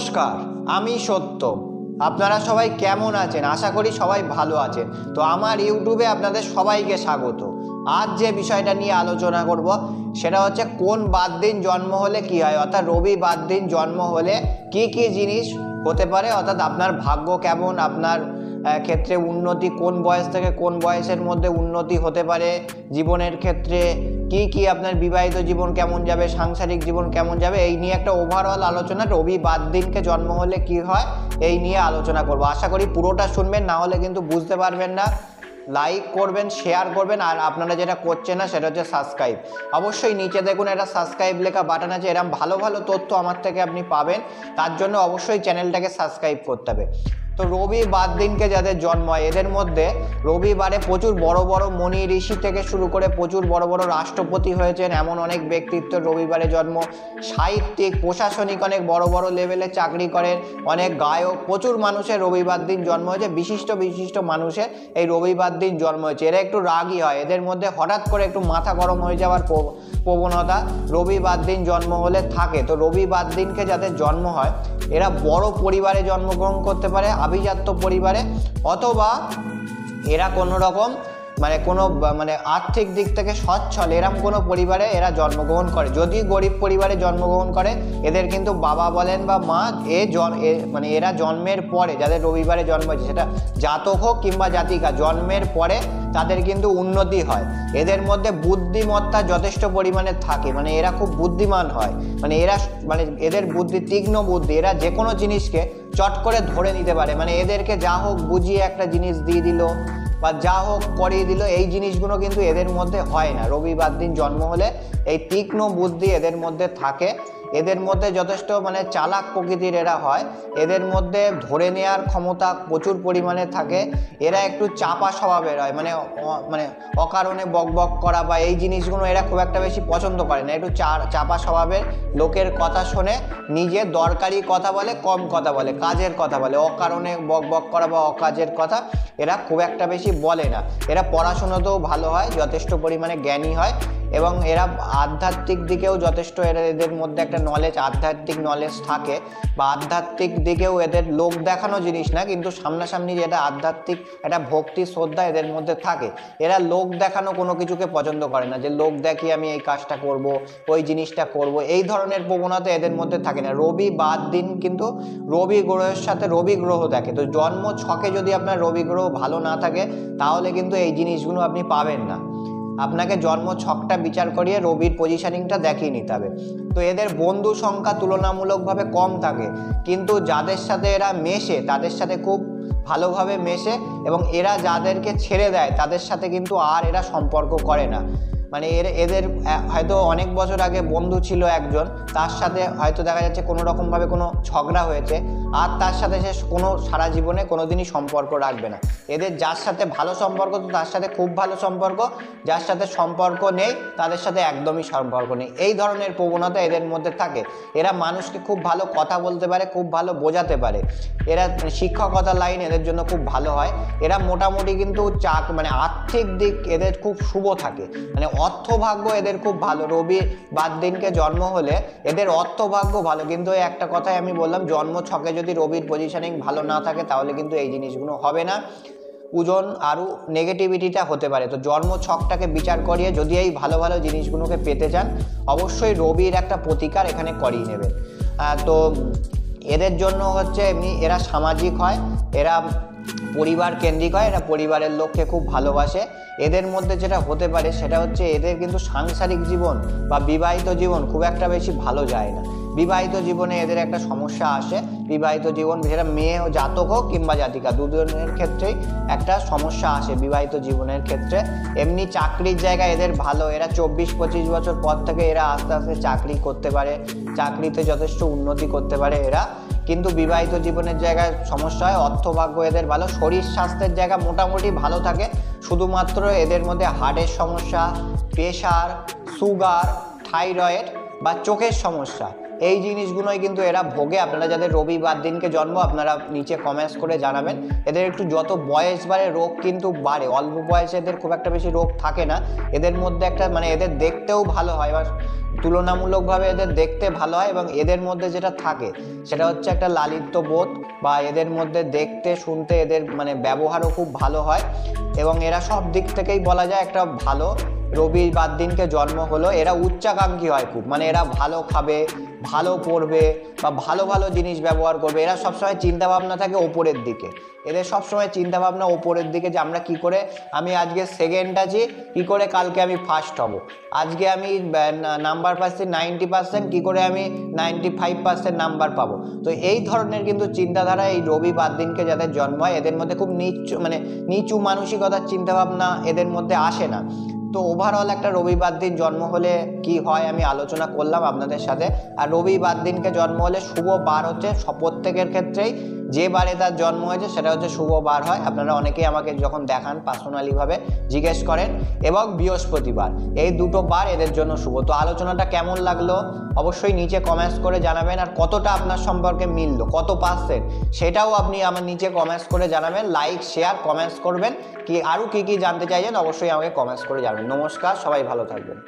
নমস্কার, আমি সত্য। আপনারা সবাই কেমন আছেন? আশা করি সবাই ভালো আছেন। তো আমার ইউটিউবে আপনাদের সবাইকে স্বাগত। আজ যে বিষয়টা নিয়ে আলোচনা করব সেটা হচ্ছে কোন বাদ দিন জন্ম হলে কি হয়, অর্থাৎ রবি বাদ দিন জন্ম হলে কি কি জিনিস হতে পারে, অর্থাৎ আপনার ভাগ্য কেমন, আপনার ক্ষেত্রে উন্নতি কোন বয়স থেকে কোন বয়সের মধ্যে উন্নতি হতে পারে, জীবনের ক্ষেত্রে কি কি আপনার বিবাহিত জীবন কেমন যাবে, সাংসারিক জীবন কেমন যাবে, এই নিয়ে একটা ওভারঅল আলোচনা। রবি বাদ দিনকে জন্ম হলে কি হয় এই নিয়ে আলোচনা করব। আশা করি পুরোটা শুনবেন, না হলে কিন্তু বুঝতে পারবেন না। লাইক করবেন, শেয়ার করবেন, আর আপনারা যেটা করছেন না সেটা হচ্ছে সাবস্ক্রাইব। অবশ্যই নিচে দেখুন একটা সাবস্ক্রাইব লেখা বাটন আছে, এরকম ভালো ভালো তথ্য আমার থেকে আপনি পাবেন। তার জন্য অবশ্যই চ্যানেলটাকে সাবস্ক্রাইব করতে হবে। তো রবি বাদ দিনকে যাদের জন্ম হয় এদের মধ্যে রবিবারে প্রচুর বড় বড় মনি ঋষি থেকে শুরু করে প্রচুর বড় বড় রাষ্ট্রপতি হয়েছেন, এমন অনেক ব্যক্তিত্ব রবিবারে জন্ম। সাহিত্যিক, প্রশাসনিক অনেক বড় বড় লেভেলে চাকরি করেন, অনেক গায়ক, প্রচুর মানুষের রবিবার দিন জন্ম হয়েছে। বিশিষ্ট বিশিষ্ট মানুষের এই রবিবার দিন জন্ম হয়েছে। এরা একটু রাগী হয়, এদের মধ্যে হঠাৎ করে একটু মাথা গরম হয়ে যাওয়ার প্রবণতা রবিবার দিন জন্ম হলে থাকে। তো রবিবার দিনকে যাদের জন্ম হয় এরা বড় পরিবারে জন্মগ্রহণ করতে পারে, আভিজাত্য পরিবারে, অথবা এরা কোনো রকম আর্থিক দিক থেকে সচ্ছল এরম কোনো পরিবারে এরা জন্মগ্রহণ করে। যদি গরিব পরিবারে জন্মগ্রহণ করে এদের কিন্তু বাবা বলেন বা মা এরা জন্মের পরে, যাদের রবিবারে জন্ম হয়েছে সেটা জাতক হোক কিংবা জাতিকা, জন্মের পরে তাদের কিন্তু উন্নতি হয়। এদের মধ্যে বুদ্ধিমত্তা যথেষ্ট পরিমাণে থাকে, এরা খুব বুদ্ধিমান হয়, এদের বুদ্ধি, তীক্ষ্ণ বুদ্ধি, এরা যে কোনো জিনিসকে চট করে ধরে নিতে পারে। এদেরকে যা হোক বুঝিয়ে একটা জিনিস দিয়ে দিল বা যা হোক করিয়ে দিল, এই জিনিসগুলো কিন্তু এদের মধ্যে হয় না। রবিবার দিন জন্ম হলে এই তীক্ষ্ণ বুদ্ধি এদের মধ্যে থাকে। এদের মধ্যে যথেষ্ট চালাক প্রকৃতির এরা হয়। এদের মধ্যে ধরে নেওয়ার ক্ষমতা প্রচুর পরিমাণে থাকে। এরা একটু চাপা স্বভাবের হয়, অকারণে বক বক করা বা এই জিনিসগুলো এরা খুব একটা বেশি পছন্দ করে না। একটু চাপা স্বভাবের, লোকের কথা শোনে, নিজের দরকারি কথা বলে, কম কথা বলে, কাজের কথা বলে। অকারণে বক বক করা বা অকাজের কথা এরা খুব একটা বেশি বলে না। এরা পড়াশোনাতেও ভালো হয়, যথেষ্ট পরিমাণে জ্ঞানী হয়, এবং এরা আধ্যাত্মিক দিকেও যথেষ্ট এদের মধ্যে একটা নলেজ, আধ্যাত্মিক নলেজ থাকে। বা আধ্যাত্মিক দিকেও এদের লোক দেখানো জিনিস না, কিন্তু সামনাসামনি যেটা আধ্যাত্মিক একটা ভক্তি, শ্রদ্ধা এদের মধ্যে থাকে। এরা লোক দেখানো কোনো কিছুকে পছন্দ করে না, যে লোক দেখি আমি এই কাজটা করব, ওই জিনিসটা করব, এই ধরনের প্রবণতা এদের মধ্যে থাকে না। রবি বাদ দিন কিন্তু রবি গ্রহের সাথে রবি গ্রহ দেখে। তো জন্ম ছকে যদি আপনার রবি গ্রহ ভালো না থাকে তাহলে কিন্তু এই জিনিসগুলো আপনি পাবেন না। আপনাকে জন্ম ছকটা বিচার করিয়ে রবির পজিশনিংটা দেখিয়ে নিতে হবে। তো এদের বন্ধু সংখ্যা তুলনামূলকভাবে কম থাকে, কিন্তু যাদের সাথে এরা মেশে তাদের সাথে খুব ভালোভাবে মেশে, এবং এরা যাদেরকে ছেড়ে দেয় তাদের সাথে কিন্তু আর এরা সম্পর্ক করে না। এদের হয়তো অনেক বছর আগে বন্ধু ছিল একজন, তার সাথে হয়তো দেখা যাচ্ছে কোনো রকমভাবে কোনো ঝগড়া হয়েছে, আর তার সাথে সে সারা জীবনে কোনোদিনই সম্পর্ক রাখবে না। এদের যার সাথে ভালো সম্পর্ক তো তার সাথে খুব ভালো সম্পর্ক, যার সাথে সম্পর্ক নেই তাদের সাথে একদমই সম্পর্ক নেই। এই ধরনের প্রবণতা এদের মধ্যে থাকে। এরা মানুষকে খুব ভালো কথা বলতে পারে, খুব ভালো বোঝাতে পারে। এরা শিক্ষকতার লাইন এদের জন্য খুব ভালো হয়। এরা মোটামুটি কিন্তু আর্থিক দিক এদের খুব শুভ থাকে, অর্থভাগ্য এদের খুব ভালো। রবি বাদ দিনকে জন্ম হলে এদের অর্থভাগ্য ভালো, কিন্তু একটা কথাই আমি বললাম, জন্ম ছকে যদি রবির পজিশনিং ভালো না থাকে তাহলে কিন্তু এই জিনিসগুলো হবে না। ওজন আরও নেগেটিভিটিটা হতে পারে। তো জন্ম ছকটাকে বিচার করিয়ে যদি এই ভালো ভালো জিনিসগুলোকে পেতে চান অবশ্যই রবির একটা প্রতিকার এখানে করিয়ে নেবেন। তো এদের জন্য হচ্ছে এমনি এরা সামাজিক হয়, এরা পরিবার কেন্দ্রিক হয়, এরা পরিবারের লোককে খুব ভালোবাসে। এদের মধ্যে যেটা হতে পারে সেটা হচ্ছে এদের কিন্তু সাংসারিক জীবন বা বিবাহিত জীবন খুব একটা বেশি ভালো যায় না। বিবাহিত জীবনে এদের একটা সমস্যা আসে। বিবাহিত জীবন, সেটা মেয়ে জাতক হোক কিংবা জাতিকা, দুজনের ক্ষেত্রেই একটা সমস্যা আসে বিবাহিত জীবনের ক্ষেত্রে। এমনি চাকরির জায়গায় এদের ভালো, এরা 24-25 বছর পর থেকে এরা আস্তে আস্তে চাকরি করতে পারে, চাকরিতে যথেষ্ট উন্নতি করতে পারে এরা। কিন্তু বিবাহিত জীবনের জায়গায় সমস্যা হয়। অর্থভাগ্য এদের ভালো, শরীর স্বাস্থ্যের জায়গা মোটামুটি ভালো থাকে। শুধুমাত্র এদের মধ্যে হার্টের সমস্যা, প্রেশার, সুগার, থাইরয়েড বা চোখের সমস্যা, এই জিনিসগুলোই কিন্তু এরা ভোগে। আপনারা যাদের রবিবার দিনকে জন্ম আপনারা নিচে কমেন্টস করে জানাবেন। এদের একটু যত বয়স বাড়ে রোগ কিন্তু বাড়ে, অল্প বয়সে এদের খুব একটা বেশি রোগ থাকে না। এদের মধ্যে একটা এদের দেখতেও ভালো হয়, তুলনামূলকভাবে এদের দেখতে ভালো হয় এবং এদের মধ্যে যেটা থাকে সেটা হচ্ছে একটা লালিত্য বোধ, বা এদের মধ্যে দেখতে শুনতে এদের মানে ব্যবহারও খুব ভালো হয় এবং এরা সব দিক থেকেই বলা যায় একটা ভালো। রবিবার দিনকে জন্ম হলো, এরা উচ্চাকাঙ্ক্ষী হয় খুব, মানে এরা ভালো খাবে, ভালো পড়বে বা ভালো ভালো জিনিস ব্যবহার করবে। এরা সবসময় চিন্তা ভাবনা থাকে ওপরের দিকে, এদের সবসময় চিন্তা ভাবনা ওপরের দিকে যে আমরা কি করে, আমি আজকে সেকেন্ড আছি, কি করে কালকে আমি ফার্স্ট হব, আজকে আমি নাম্বার পাচ্ছি 90%, কি করে আমি 95% নাম্বার পাবো। তো এই ধরনের কিন্তু চিন্তাধারা এই রবিবার দিনকে যাদের জন্ম হয় এদের মধ্যে খুব নিচু মানসিকতার চিন্তাভাবনা এদের মধ্যে আসে না। তো ওভারঅল একটা রবিবার দিন জন্ম হলে কি হয় আমি আলোচনা করলাম আপনাদের সাথে। আর রবিবার দিনকে জন্ম হলে শুভ বার হচ্ছে প্রত্যেকের ক্ষেত্রেই, যে বারে তার জন্ম হয়েছে সেটা হচ্ছে শুভ বার হয়। আপনারা অনেকেই আমাকে যখন দেখান পার্সোনালিভাবে জিজ্ঞেস করেন, এবং বৃহস্পতিবার, এই দুটো বার এদের জন্য শুভ। তো আলোচনাটা কেমন লাগলো অবশ্যই নিচে কমেন্টস করে জানাবেন, আর কতটা আপনার সম্পর্কে মিললো, কত পার্সেন্ট, সেটাও আপনি আমার নিচে কমেন্টস করে জানাবেন। লাইক শেয়ার কমেন্টস করবেন, কি আরও কী কী জানতে চাইছেন অবশ্যই আমাকে কমেন্টস করে জানাবেন। নমস্কার, সবাই ভালো থাকবেন।